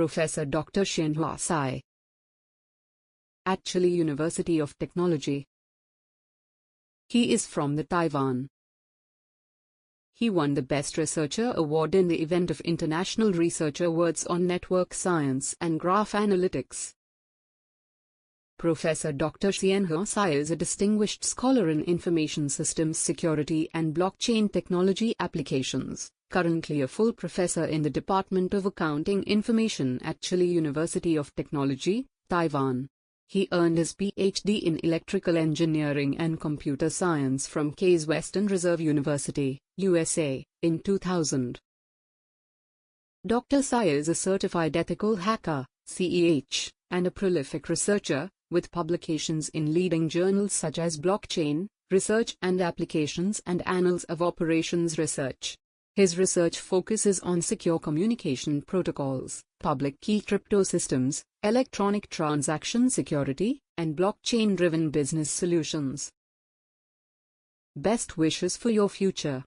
Professor Dr. Chien-Hua Tsai at Chihlee University of Technology. He is from the Taiwan. He won the Best Researcher Award in the event of International Research Awards on Network Science and Graph Analytics. Professor Dr. Chien-Hua Tsai is a distinguished scholar in information systems security and blockchain technology applications, currently a full professor in the Department of Accounting Information at Chihlee University of Technology, Taiwan. He earned his Ph.D. in Electrical Engineering and Computer Science from Case Western Reserve University, USA, in 2000. Dr. Tsai is a certified ethical hacker, CEH, and a prolific researcher, with publications in leading journals such as Blockchain, Research and Applications and Annals of Operations Research. His research focuses on secure communication protocols, public key crypto systems, electronic transaction security, and blockchain-driven business solutions. Best wishes for your future.